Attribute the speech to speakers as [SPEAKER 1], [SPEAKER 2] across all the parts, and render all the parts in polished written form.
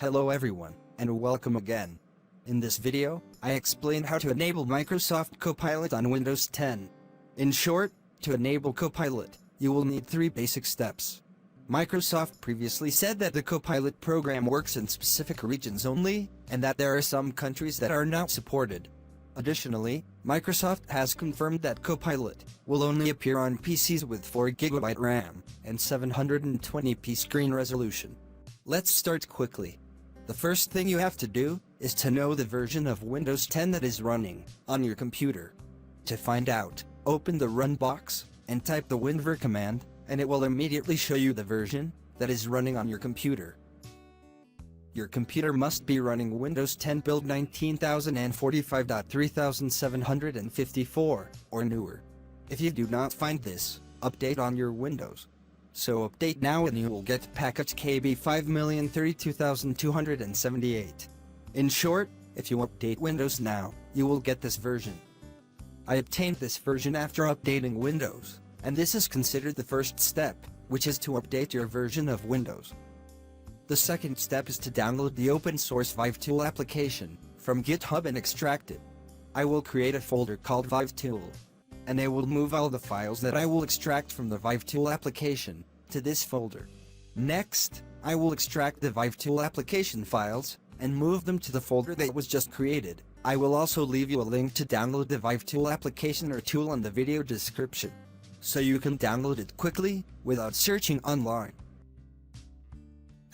[SPEAKER 1] Hello everyone, and welcome again. In this video, I explain how to enable Microsoft Copilot on Windows 10. In short, to enable Copilot, you will need 3 basic steps. Microsoft previously said that the Copilot program works in specific regions only, and that there are some countries that are not supported. Additionally, Microsoft has confirmed that Copilot will only appear on PCs with 4GB RAM and 720p screen resolution. Let's start quickly. The first thing you have to do is to know the version of Windows 10 that is running on your computer. To find out, open the Run box and type the winver command, and it will immediately show you the version that is running on your computer. Your computer must be running Windows 10 build 19045.3754 or newer. If you do not find this, update on your Windows. So update now and you will get package KB 5,032,278. In short, if you update Windows now, you will get this version. I obtained this version after updating Windows, and this is considered the first step, which is to update your version of Windows. The second step is to download the open source ViveTool application from GitHub and extract it. I will create a folder called ViveTool, and I will move all the files that I will extract from the ViveTool application to this folder. Next, I will extract the ViveTool application files and move them to the folder that was just created. I will also leave you a link to download the ViveTool application or tool in the video description, so you can download it quickly without searching online.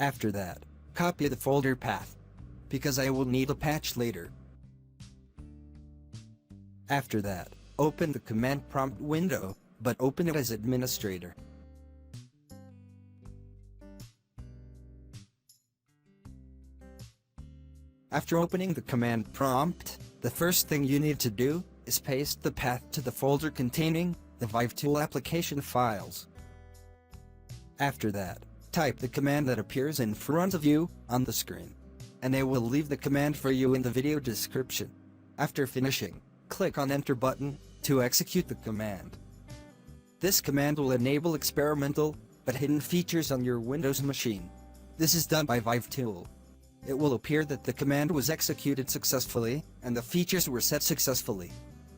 [SPEAKER 1] After that, copy the folder path, because I will need a patch later. After that, open the command prompt window, but open it as administrator. After opening the command prompt, the first thing you need to do is paste the path to the folder containing the ViveTool application files. After that, type the command that appears in front of you on the screen, and I will leave the command for you in the video description. After finishing, click on Enter button to execute the command. This command will enable experimental but hidden features on your Windows machine. This is done by ViveTool. It will appear that the command was executed successfully and the features were set successfully.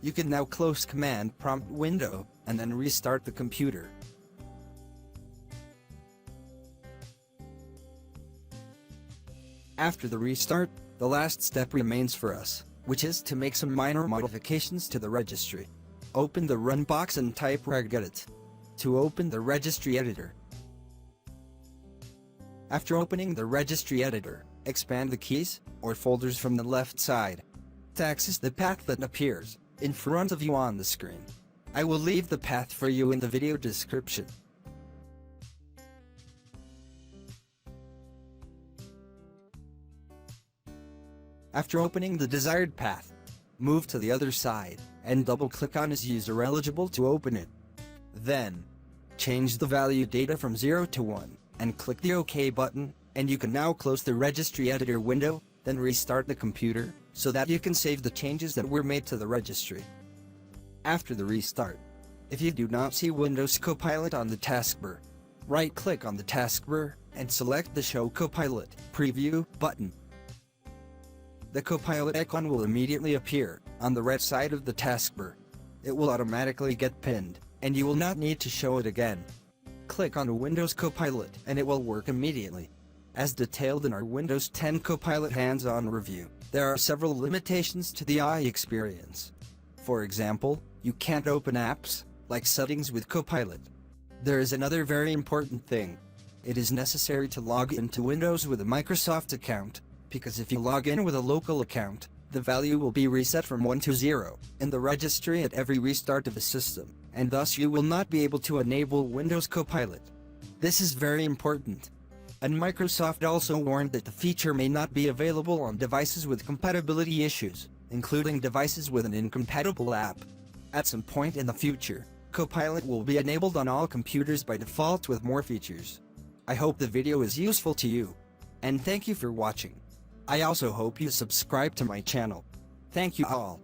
[SPEAKER 1] You can now close command prompt window and then restart the computer. After the restart, the last step remains for us, which is to make some minor modifications to the registry. Open the Run box and type regedit to open the registry editor. After opening the registry editor, expand the keys or folders from the left side to access the path that appears in front of you on the screen. I will leave the path for you in the video description. After opening the desired path, move to the other side and double-click on IsUserEligible to open it. Then, change the value data from 0 to 1 and click the OK button, and you can now close the registry editor window, then restart the computer so that you can save the changes that were made to the registry. After the restart, if you do not see Windows Copilot on the taskbar, right-click on the taskbar and select the Show Copilot Preview button. The Copilot icon will immediately appear on the right side of the taskbar. It will automatically get pinned, and you will not need to show it again. Click on Windows Copilot and it will work immediately. As detailed in our Windows 10 Copilot hands-on review, there are several limitations to the AI experience. For example, you can't open apps, like settings with Copilot. There is another very important thing. It is necessary to log into Windows with a Microsoft account, because if you log in with a local account, the value will be reset from 1 to 0 in the registry at every restart of the system, and thus you will not be able to enable Windows Copilot. This is very important. And Microsoft also warned that the feature may not be available on devices with compatibility issues, including devices with an incompatible app. At some point in the future, Copilot will be enabled on all computers by default with more features. I hope the video is useful to you, and thank you for watching. I also hope you subscribe to my channel. Thank you all.